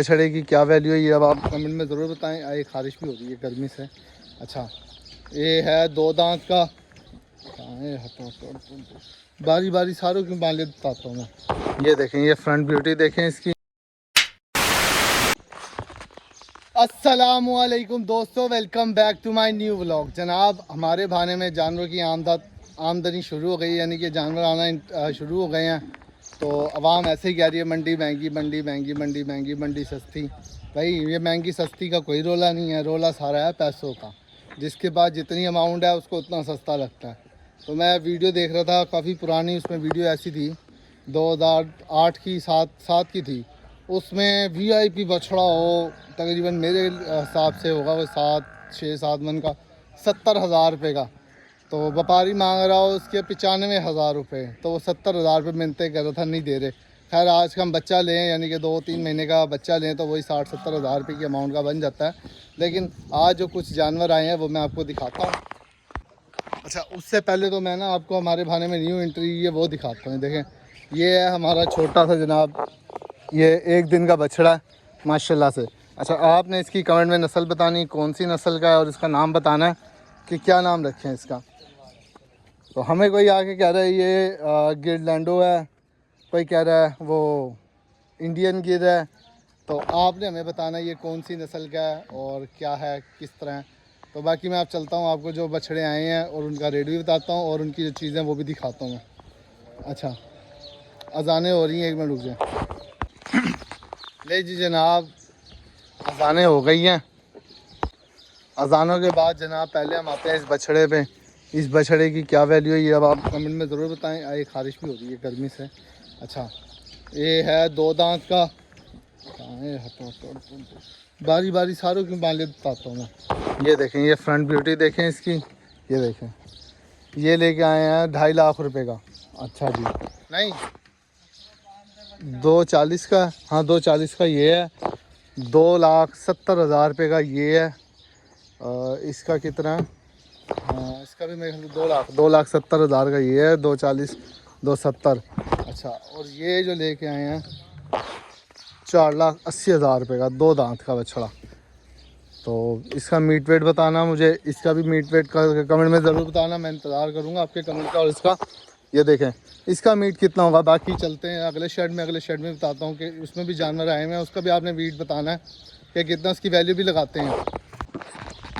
बछड़े की क्या वैल्यू है ये अब आप कमेंट में ज़रूर बताएं। आए खारिश भी हो रही है गर्मी से। अच्छा, ये है 2 दांत का। बारी बारी सारों की बालें बताता हूँ मैं। ये देखें, ये फ्रंट ब्यूटी देखें इसकी। अस्सलामुअलैकुम दोस्तों, welcome back to my new vlog. जनाब, हमारे भाने में जानवरों की आमदनी शुरू हो गई, यानी कि जानवर आना शुरू हो गए हैं। तो आवाम ऐसे ही कह रही है मंडी महंगी, मंडी महंगी, मंडी महंगी, मंडी सस्ती। भाई ये महंगी सस्ती का कोई रोला नहीं है, रोला सारा है पैसों का। जिसके पास जितनी अमाउंट है उसको उतना सस्ता लगता है। तो मैं वीडियो देख रहा था काफ़ी पुरानी, उसमें वीडियो ऐसी थी 2008 की, सात की थी। उसमें वीआईपी बछड़ा हो, तकरीबन मेरे हिसाब से होगा वो 7 मन का, 70,000 रुपये का। तो व्यापारी मांग रहा हो उसके 95,000 रुपये, तो वो 70,000 रुपये मिलते कह रहा था, नहीं दे रहे। खैर आज का हम बच्चा लें, यानी कि 2-3 महीने का बच्चा लें, तो वही 60-70,000 रुपये की अमाउंट का बन जाता है। लेकिन आज जो कुछ जानवर आए हैं वो मैं आपको दिखाता हूँ। अच्छा, उससे पहले तो मैं ना आपको हमारे भाने में न्यू एंट्री है वो दिखाता हूँ। देखें, ये है हमारा छोटा सा जनाब, ये 1 दिन का बछड़ा है माशाल्लाह से। अच्छा, आपने इसकी कमेंट में नस्ल बतानी, कौन सी नस्ल का है, और इसका नाम बताना है कि क्या नाम रखें इसका। तो हमें कोई आके कह रहा है ये गिरलैंडो है, कोई कह रहा है वो इंडियन गिर है। तो आपने हमें बताना ये कौन सी नस्ल का है और क्या है, किस तरह है। तो बाकी मैं आप चलता हूँ, आपको जो बछड़े आए हैं और उनका रेट भी बताता हूँ और उनकी जो चीज़ें वो भी दिखाता हूँ मैं। अच्छा, अजानें हो रही हैं, 1 मिनट रुक जाए। ले जी जनाब, अजानें हो गई हैं। अजानों के बाद जनाब पहले हम आते हैं इस बछड़े पे। इस बछड़े की क्या वैल्यू है ये अब आप कमेंट में ज़रूर बताएं। आए खारिश भी हो रही है गर्मी से। अच्छा, ये है 2 दांत का। बारी बारी सारों की बालें बताता हूँ मैं। ये देखें, ये फ्रंट ब्यूटी देखें इसकी। ये देखें, ये लेके आए हैं 2.5 लाख रुपए का। अच्छा जी, नहीं 240 का, हाँ 240 का ये है। 2,70,000 रुपये का ये है। इसका कितना है? हाँ, इसका भी मेरे ख्याल 2,70,000 का ये है। 240, 270। अच्छा, और ये जो लेके आए हैं 4,80,000 रुपये का 2 दांत का बछड़ा। तो इसका मीट वेट बताना मुझे, इसका भी मीट वेट का कमेंट में ज़रूर बताना। मैं इंतज़ार करूँगा आपके कमेंट का। और इसका ये देखें, इसका मीट कितना होगा। बाकी चलते हैं अगले शेड में बताता हूँ कि उसमें भी जानवर आए हुए हैं, उसका भी आपने मीट बताना है कि कितना उसकी वैल्यू भी लगाते हैं।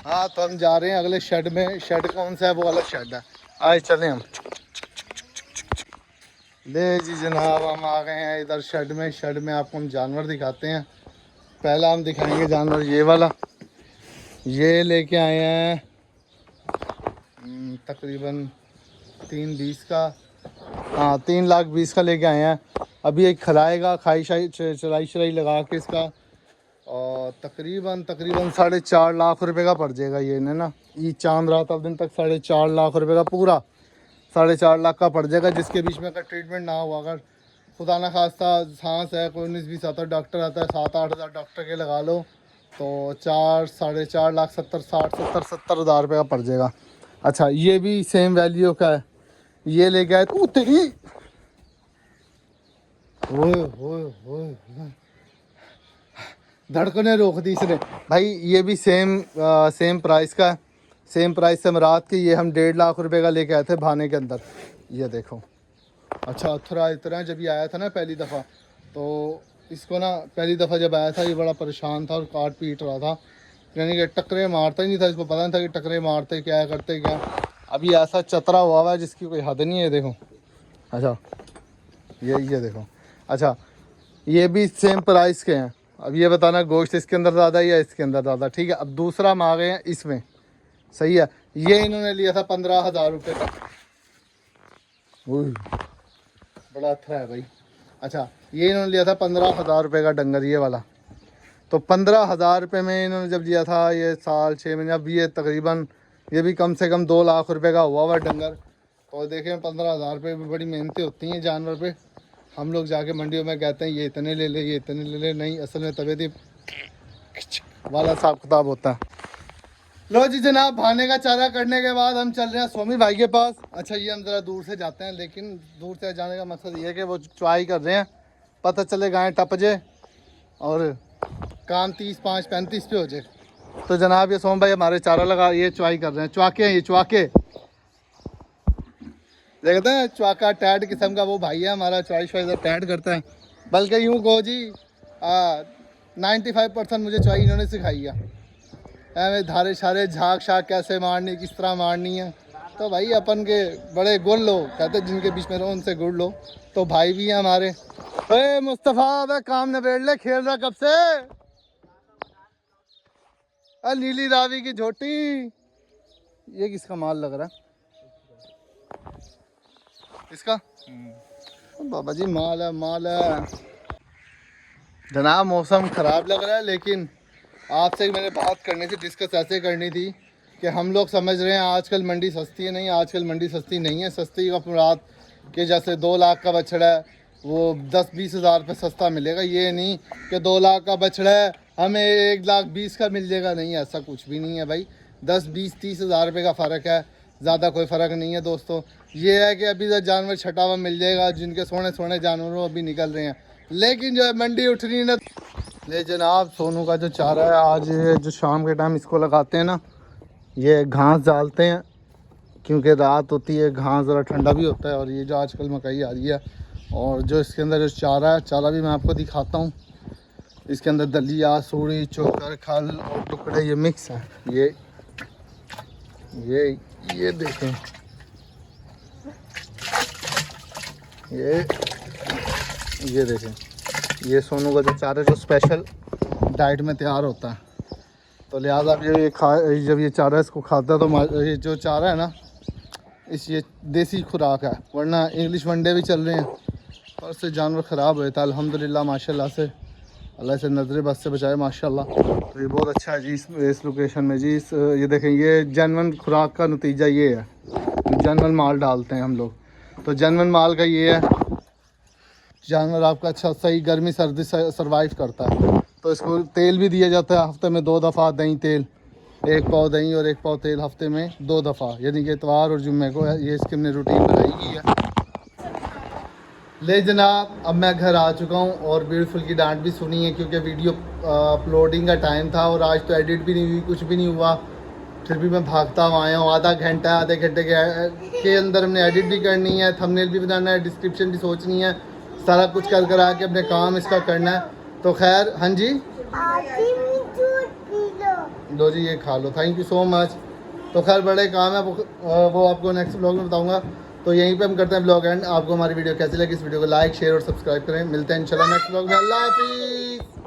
हाँ, तो हम जा रहे हैं अगले शेड में। शेड कौन सा है, वो अलग शेड है। आए चलें हम। ले जी जनाब, हम आ गए हैं इधर शेड में। शेड में आपको हम जानवर दिखाते हैं। पहला हम दिखाएंगे जानवर ये वाला। ये लेके आए हैं तकरीबन 320 का, हाँ 3,20,000 का लेके आए हैं। अभी एक खिलाएगा, चराई शराई लगा के इसका, और तकरीबन 4.5 लाख रुपए का पड़ जाएगा ये ना। ईद चांद रात अब दिन तक 4.5 लाख रुपए का, पूरा 4.5 लाख का पड़ जाएगा। जिसके बीच में अगर ट्रीटमेंट ना हुआ, अगर खुदा ना खास्ता सांस है, कोई 19-20 आता डॉक्टर आता है, 7-8 हज़ार डॉक्टर के लगा लो, तो 4-4.5 लाख 70,000 रुपये का पड़ जाएगा। अच्छा, ये भी सेम वैल्यू का है। ये ले गए तू तेरी, ओए धड़कने रोक दी इसने। भाई ये भी सेम प्राइस का, सेम प्राइस से मराद के ये हम 1.5 लाख रुपए का लेके आए थे भाने के अंदर। ये देखो। अच्छा, थोड़ा इतना जब ये आया था ना पहली दफ़ा, तो इसको ना पहली दफ़ा जब आया था ये बड़ा परेशान था और काट पीट रहा था, यानी कि टकरे मारता ही नहीं था। इसको पता नहीं था कि टकरे मारते क्या करते क्या। अभी ऐसा चतरा हुआ है जिसकी कोई हद नहीं है। देखो, अच्छा ये देखो। अच्छा, ये भी सेम प्राइस के हैं। अब ये बताना गोश्त इसके अंदर ज़्यादा है या इसके अंदर ज़्यादा। ठीक है, अब दूसरा हम आ गए हैं इसमें। सही है, ये इन्होंने लिया था 15,000 रुपये का। बड़ा अच्छा है भाई। अच्छा, ये इन्होंने लिया था 15,000 रुपये का डंगर, ये वाला। तो 15,000 रुपये में इन्होंने जब लिया था, ये साल 6 महीने, अब ये तकरीबन ये भी कम से कम 2 लाख रुपये का हुआ डंगर। और देखें 15,000 रुपये में बड़ी मेहनतें होती हैं जानवर पे। हम लोग जाके मंडियों में कहते हैं ये इतने ले ले, ये इतने ले ले, नहीं असल में तबीयत ही वाला हिसाब किताब होता है। लो जी जनाब, भाने का चारा करने के बाद हम चल रहे हैं स्वामी भाई के पास। अच्छा, ये हम ज़रा दूर से जाते हैं, लेकिन दूर से जाने का मकसद ये है कि वो चुआई कर रहे हैं, पता चले गाय टप जाए और काम 30, 5, 35 पे हो जाए। तो जनाब ये सोम भाई हमारे चारा लगा, ये चुवाई कर रहे हैं, चुवाके हैं ये, चुवाके देखते हैं। चुवाका टैड किस्म का वो भाई है हमारा, चॉइस इधर टैड करता है। बल्कि यूँ कहो जी 95% मुझे चॉइस इन्होंने सिखाई है, ऐਵੇਂ धारे शारे झाक शाक कैसे मारनी, किस तरह मारनी है। तो भाई अपन के बड़े गुण लो कहते हैं, जिनके बीच में रहो उनसे गुड़ लो। तो भाई भी हैं हमारे। अरे मुस्तफ़ा अब काम निबेड़ ले, खेल रहा कब से। नीली रावी की झोटी, ये किसका माल लग रहा है इसका? बाबा जी माल है, माल है। जनाब मौसम ख़राब लग रहा है, लेकिन आपसे मैंने बात करनी थी, डिस्कस ऐसे करनी थी कि हम लोग समझ रहे हैं आजकल मंडी सस्ती है। नहीं, आजकल मंडी सस्ती नहीं है। सस्ती का मुराद कि जैसे 2 लाख का बछड़ा है वो 10-20 हज़ार रुपये सस्ता मिलेगा। ये नहीं कि 2 लाख का बछड़ा है हमें 1,20,000 का मिल जाएगा। नहीं, ऐसा कुछ भी नहीं है भाई। 10-20-30 हज़ार रुपये का फ़र्क है, ज़्यादा कोई फ़र्क नहीं है दोस्तों। ये है कि अभी तो जानवर छटा हुआ मिल जाएगा, जिनके सोने सोने जानवरों अभी निकल रहे हैं, लेकिन जो है मंडी उठ रही है ना। ले जनाब सोनू का जो चारा है, आज जो शाम के टाइम इसको लगाते हैं ना, ये घास डालते हैं क्योंकि रात होती है, घास ज़रा ठंडा भी होता है। और ये जो आजकल मकई आ रही है, और जो इसके अंदर जो चारा है, चारा भी मैं आपको दिखाता हूँ। इसके अंदर दलिया, सूड़ी, चोकर, खल और टुकड़े ये मिक्स हैं। ये देखें, ये देखें, ये सोनू का जो चारा जो स्पेशल डाइट में तैयार होता है। तो लिहाजा अब जब ये चारा इसको खाता है तो ये जो चारा है ना, ये देसी खुराक है, वरना इंग्लिश वनडे भी चल रहे हैं और उससे जानवर ख़राब हो जाता है। अल्हम्दुलिल्लाह माशाल्लाह से, अल्लाह से नजर बस से बचाए माशाल्लाह। तो ये बहुत अच्छा है जी इस लोकेशन में जी। ये देखें, ये जनवन खुराक का नतीजा ये है, जनवन माल डालते हैं हम लोग। तो जनवन माल का ये है, जानवर आपका अच्छा सही गर्मी सर्दी सर्वाइव करता है। तो इसको तेल भी दिया जाता है हफ्ते में 2 दफ़ा, दही तेल, 1 पाव दही और 1 पाव तेल हफ्ते में 2 दफ़ा, यानी कि इतवार और जुम्मे को। ये इसकी हमने रूटीन बनाई गई है। ले जनाब अब मैं घर आ चुका हूँ और ब्यूटीफुल की डांट भी सुनी है, क्योंकि वीडियो अपलोडिंग का टाइम था और आज तो एडिट भी नहीं हुई, कुछ भी नहीं हुआ। फिर भी मैं भागता हुआ आया हूँ। आधे घंटे के अंदर हमने एडिट भी करनी है, थंबनेल भी बनाना है, डिस्क्रिप्शन भी सोचनी है, सारा कुछ कर आके अपने काम इसका करना है। तो खैर, हाँ जी लो जी, ये खा लो, थैंक यू सो मच। तो खैर बड़े काम है, वो आपको नेक्स्ट ब्लॉग में बताऊंगा। तो यहीं पे हम करते हैं ब्लॉग एंड। आपको हमारी वीडियो कैसी लगी, इस वीडियो को लाइक, शेयर और सब्सक्राइब करें। मिलते हैं इंशाल्लाह नेक्स्ट ब्लॉग में। अल्लाह हाफिज़।